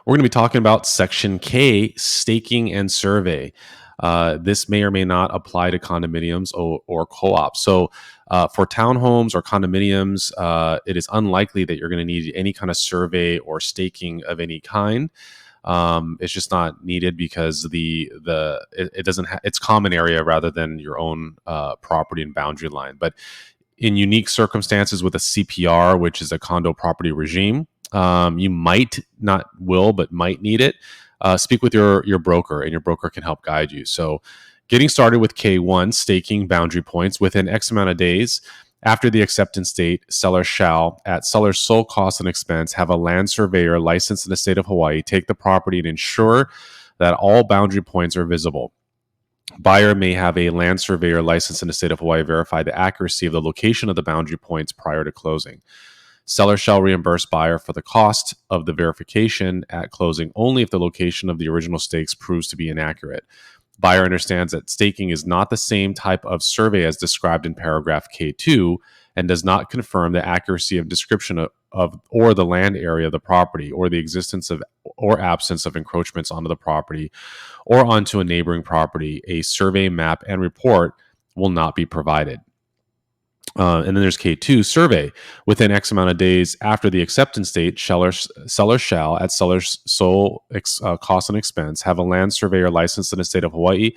We're going to be talking about Section K, staking and survey. This may or may not apply to condominiums or co-ops. So, for townhomes or condominiums, it is unlikely that you're going to need any kind of survey or staking of any kind. It's just not needed because it doesn't it's common area rather than your own property and boundary line. But in unique circumstances with a CPR, which is a condo property regime, you might not will, but might need it. Speak with your broker, and your broker can help guide you. So, getting started with K1, staking boundary points within X amount of days after the acceptance date, seller shall, at seller's sole cost and expense, have a land surveyor licensed in the state of Hawaii take the property and ensure that all boundary points are visible. Buyer may have a land surveyor licensed in the state of Hawaii verify the accuracy of the location of the boundary points prior to closing. Seller shall reimburse buyer for the cost of the verification at closing only if the location of the original stakes proves to be inaccurate. Buyer understands that staking is not the same type of survey as described in paragraph K2 and does not confirm the accuracy of description of or the land area of the property or the existence of or absence of encroachments onto the property or onto a neighboring property. A survey map and report will not be provided. And then there's K2, survey. Within X amount of days after the acceptance date, seller shall, at seller's sole cost and expense, have a land surveyor licensed in the state of Hawaii.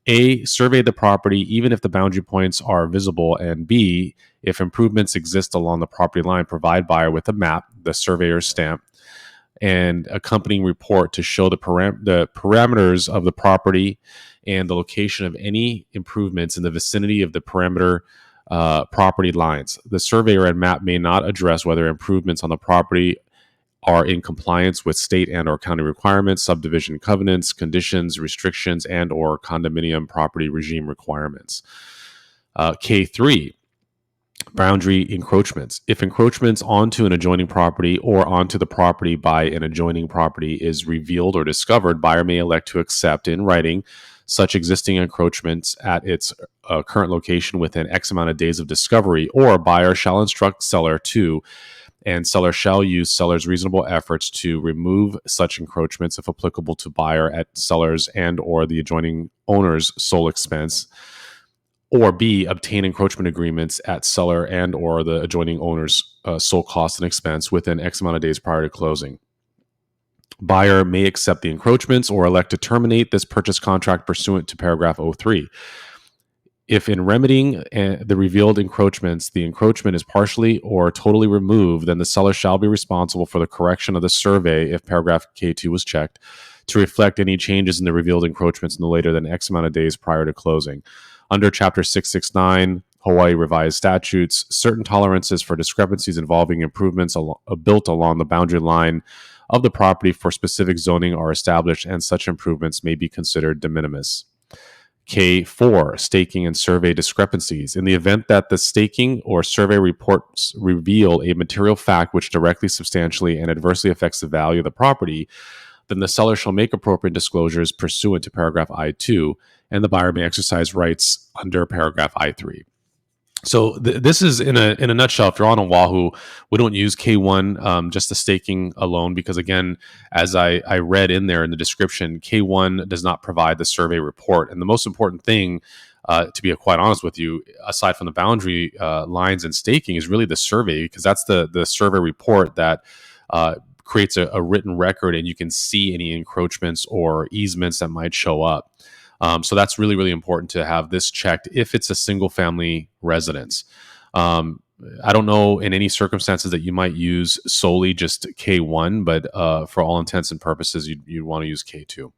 A, survey the property even if the boundary points are visible, and B, if improvements exist along the property line, provide buyer with a map, the surveyor's stamp, and accompanying report to show the parameters of the property and the location of any improvements in the vicinity of the perimeter property lines. The surveyor and map may not address whether improvements on the property are in compliance with state and or county requirements, subdivision covenants, conditions, restrictions, and or condominium property regime requirements. K3, boundary encroachments. If encroachments onto an adjoining property or onto the property by an adjoining property is revealed or discovered, buyer may elect to accept in writing such existing encroachments at its current location within X amount of days of discovery, or buyer shall instruct seller to, and seller shall use seller's reasonable efforts to remove such encroachments if applicable to buyer at seller's and or the adjoining owner's sole expense, or B, obtain encroachment agreements at seller and or the adjoining owner's sole cost and expense within X amount of days prior to closing. Buyer may accept the encroachments or elect to terminate this purchase contract pursuant to paragraph 03. If in remedying the revealed encroachments, the encroachment is partially or totally removed, then the seller shall be responsible for the correction of the survey if paragraph K2 was checked to reflect any changes in the revealed encroachments no later than X amount of days prior to closing. Under Chapter 669, Hawaii Revised Statutes, certain tolerances for discrepancies involving improvements built along the boundary line of the property for specific zoning are established, and such improvements may be considered de minimis. K4, staking and survey discrepancies. In the event that the staking or survey reports reveal a material fact which directly, substantially, and adversely affects the value of the property, then the seller shall make appropriate disclosures pursuant to paragraph I2, and the buyer may exercise rights under paragraph I3. So this is in a nutshell. If you're on Oahu, we don't use K1 just the staking alone because, again, as I read in there in the description, K1 does not provide the survey report. And the most important thing, to be quite honest with you, aside from the boundary lines and staking, is really the survey, because that's the survey report that creates a written record, and you can see any encroachments or easements that might show up. So that's really, really important to have this checked if it's a single family residence. I don't know in any circumstances that you might use solely just K1, but for all intents and purposes, you'd want to use K2.